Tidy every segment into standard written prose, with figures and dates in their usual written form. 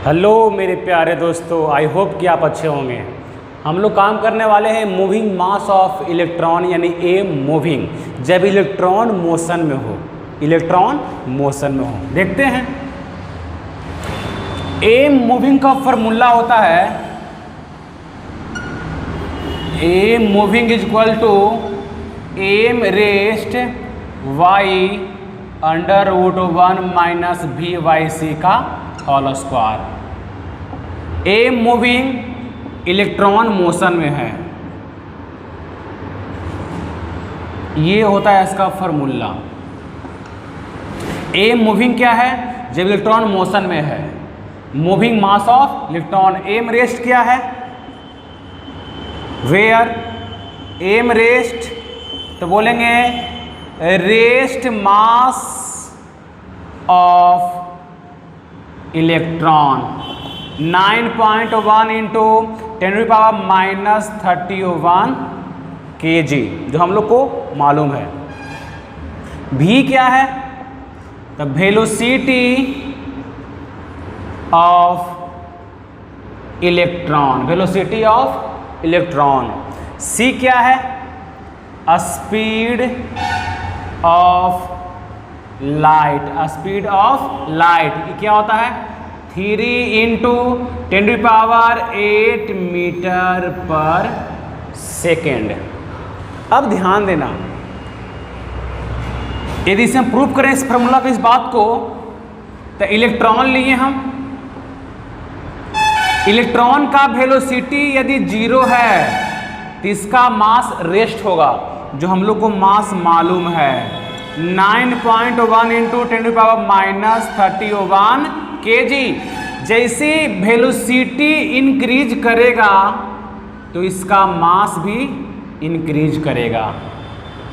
Hello मेरे प्यारे दोस्तों, आई होप कि आप अच्छे होंगे। हम लोग काम करने वाले हैं मूविंग मास ऑफ इलेक्ट्रॉन यानी ए मूविंग, जब इलेक्ट्रॉन मोशन में हो। इलेक्ट्रॉन मोशन में हो, देखते हैं। ए मूविंग का फॉर्मूला होता है a moving is equal to M rest y under root 1 minus v y सी का whole square. A moving electron motion में है, ये होता है इसका फॉर्मूला। ए मूविंग क्या है? जब इलेक्ट्रॉन मोशन में है। Moving mass of electron. M rest क्या है? वेयर एम रेस्ट, तो बोलेंगे rest mass of electron 9.1 into 10⁻³ kg, जो हम लोग को मालूम है। भी क्या है? The velocity of electron, velocity of electron. C क्या है? Speed of light, speed of light. ये क्या होता है? 3 × 10⁸ मीटर पर सेकेंड। अब ध्यान देना, यदि इसे हम प्रूव करें इस फॉर्मूला को, इस बात को, तो इलेक्ट्रॉन लिए हम। इलेक्ट्रॉन का वेलोसिटी यदि 0 है तो इसका मास रेस्ट होगा, जो हम लोग को मास मालूम है 9.1 इंटू 10⁻³ kg। जैसे वेलोसिटी इंक्रीज करेगा तो इसका मास भी इंक्रीज करेगा,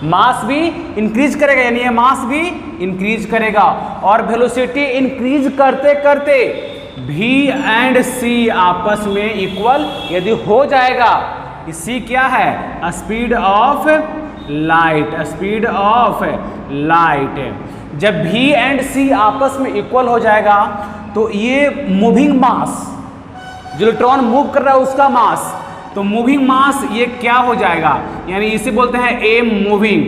मास भी इंक्रीज करेगा, यानी ये मास भी इंक्रीज करेगा। और वेलोसिटी इंक्रीज करते करते V एंड C आपस में इक्वल यदि हो जाएगा, इसी क्या है? Speed of light, speed of light. जब V एंड C आपस में इक्वल हो जाएगा तो ये मूविंग मास, जो इलेक्ट्रॉन मूव कर रहा है उसका मास, तो मूविंग मास ये क्या हो जाएगा? यानी इसे बोलते हैं एम मूविंग।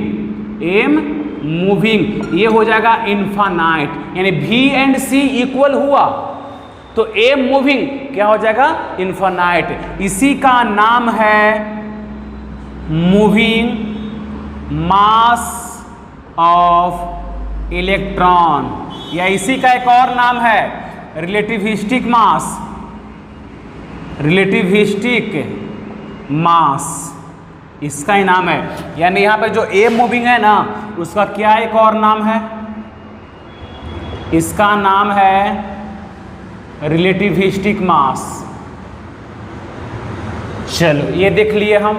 एम मूविंग ये हो जाएगा इनफाइनाइट, यानी V एंड C इक्वल हुआ तो एम मूविंग क्या हो जाएगा? इनफाइनाइट। इसी का नाम है मूविंग मास ऑफ इलेक्ट्रॉन, या इसी का एक और नाम है रिलेटिविस्टिक मास। रिलेटिविस्टिक मास इसका ही नाम है। यानी यहां पे जो ए मूविंग है ना, उसका क्या एक और नाम है? इसका नाम है रिलेटिविस्टिक मास। चलो ये देख लिए हम।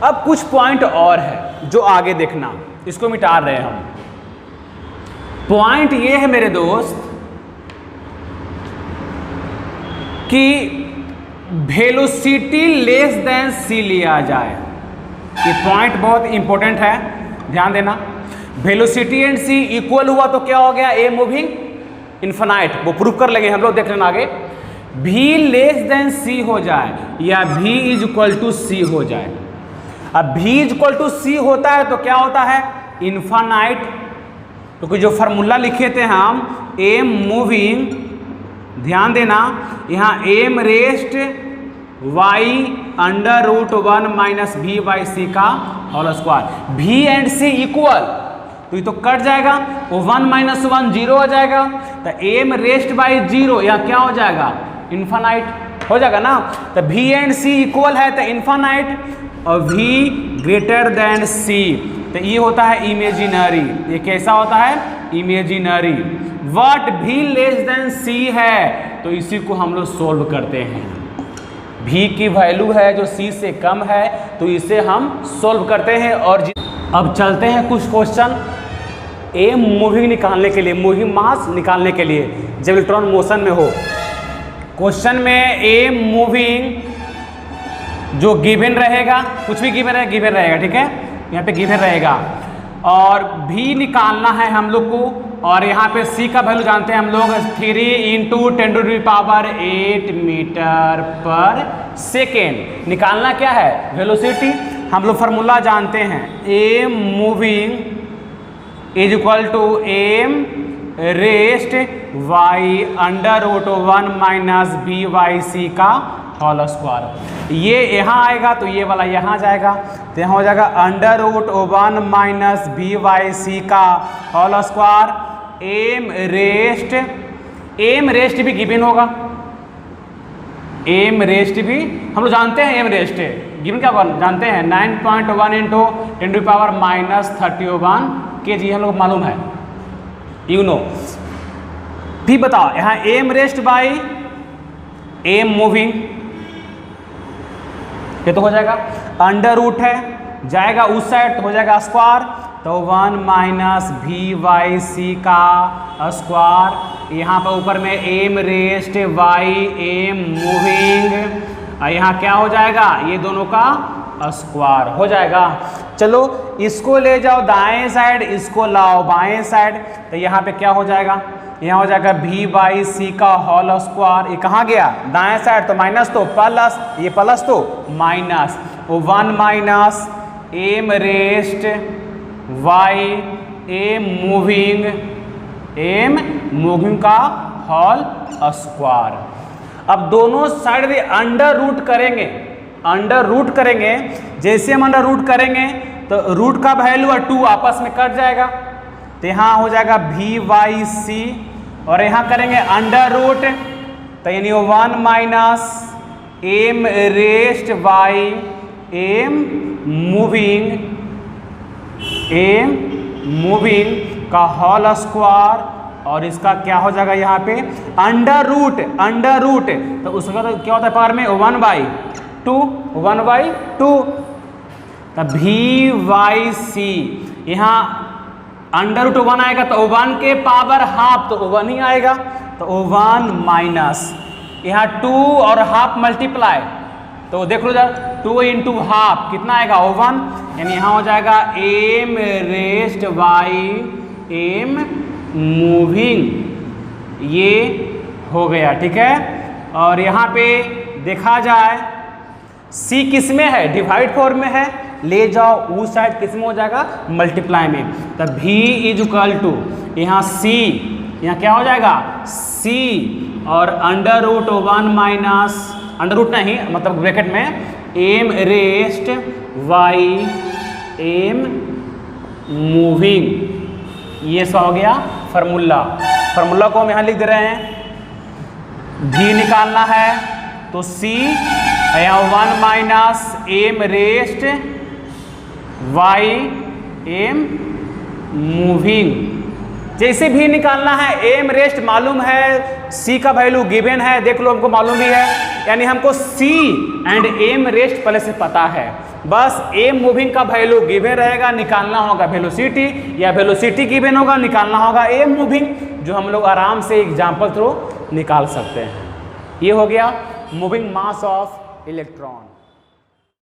अब कुछ पॉइंट और है जो आगे देखना, इसको मिटा रहे हैं हम। पॉइंट ये है मेरे दोस्त कि वेलोसिटी लेस देन C लिया जाए। ये पॉइंट बहुत इंपॉर्टेंट है, ध्यान देना। वेलोसिटी एंड C इक्वल हुआ तो क्या हो गया? A moving infinite. वो प्रूफ कर लेंगे हम लोग, देख लेना आगे। V लेस देन C हो जाए या V is equal to C हो जाए। अब V is equal to C होता है तो क्या होता है? इनफाइनाइट। क्योंकि जो फार्मूला लिखे थे हम एम मूविंग, ध्यान देना, यहाँ M rest y under root 1 minus v y सी का whole square. V and C equal तो ये तो कट जाएगा, वो 1 - 1 0 हो जाएगा, तो एम रेस्ट बाई 0 यहाँ क्या हो जाएगा? इनफाइनाइट हो जाएगा ना। तो V एंड C इक्वल है तो इनफाइनाइट, और V ग्रेटर देन C तो ये होता है इमेजिनरी। ये कैसा होता है? Imaginary. What V less than C है तो इसी को हम लोग सोल्व करते हैं। V की वैल्यू है जो C से कम है तो इसे हम सोल्व करते हैं। और अब चलते हैं कुछ क्वेश्चन एम मूविंग निकालने के लिए, मूविंग मास निकालने के लिए जब इलेक्ट्रॉन मोशन में हो। क्वेश्चन में एम मूविंग जो गिवन रहेगा, कुछ भी गिवन है, गिवन रहेगा, ठीक है, यहाँ पे गिवन रहेगा। और भी निकालना है हम लोग को और यहाँ पे c का वैल्यू जानते हैं हम लोग 3 इंटू 10⁸ मीटर पर सेकेंड। निकालना क्या है? वेलोसिटी। हम लोग फार्मूला जानते हैं, M moving is equal to M rest by √1 minus B by सी का होल स्क्वायर। ये यहाँ आएगा तो ये वाला यहाँ जाएगा, तो यहाँ हो जाएगा √1 माइनस बी वाई सी का होल स्क्वायर। एम रेस्ट भी गिवन होगा, एम रेस्ट भी हम लोग जानते हैं, एम रेस्ट गिवन क्या जानते हैं 9.1 इंटू 10⁻³ kg, हम लोग मालूम है, यू नो। फिर बताओ यहाँ M rest by M moving, ये तो हो जाएगा √ है, जाएगा उस साइड तो हो जाएगा स्क्वायर, तो 1 माइनस वी वाई सी का स्क्वायर। यहाँ पर ऊपर में M rest Y M moving, यहाँ क्या हो जाएगा? ये दोनों का स्क्वायर हो जाएगा। चलो इसको ले जाओ दाएं साइड, इसको लाओ बाएं साइड, तो यहाँ पे क्या हो जाएगा? यहाँ हो जाएगा वी बाई सी का होल स्क्वायर। ये कहाँ गया? दाएं साइड, तो माइनस तो प्लस, ये प्लस तो minus, 1 minus M rest Y M moving का होल स्क्वायर। अब दोनों साइड √ करेंगे, जैसे हम √ करेंगे तो रूट का वैल्यू और 2 आपस में कट जाएगा, तो यहाँ हो जाएगा वी वाई सी, और यहाँ करेंगे √ तो यानी 1 minus M rest Y M moving का होल स्क्वायर, और इसका क्या हो जाएगा यहाँ पे √ तो उसका तो क्या होता है पावर में 1/2, तो वी वाई सी, यहाँ √1 आएगा तो 1 के पावर हाफ, तो 1 ही आएगा, तो 1 माइनस यहाँ 2 और हाफ मल्टीप्लाई, तो देख लो जरा 2 इंटू हाफ कितना आएगा? 1, यानी यहाँ हो जाएगा M rest Y M moving, ये हो गया, ठीक है। और यहाँ पे देखा जाए c किस में है? डिवाइड फॉर्म में है, ले जाओ उस साइड किस में हो जाएगा? मल्टीप्लाई में, तब v इज इक्वल टू यहाँ c, यहाँ क्या हो जाएगा? c और √1 माइनस √ नहीं, मतलब ब्रैकेट में M rest Y M moving, ये सब हो गया फार्मूला को हम यहाँ लिख दे रहे हैं। v निकालना है तो c यहाँ 1 minus M rest Y M moving, जैसे भी निकालना है। एम रेस्ट मालूम है, c का वैल्यू गिवन है, देख लो हमको मालूम भी है, यानी हमको c एंड एम रेस्ट पहले से पता है, बस एम मूविंग का वैल्यू गिवन रहेगा, निकालना होगा वेलोसिटी, या वेलोसिटी गिवन होगा, निकालना होगा एम मूविंग, जो हम लोग आराम से एग्जाम्पल थ्रू निकाल सकते हैं। ये हो गया मूविंग मास ऑफ इलेक्ट्रॉन।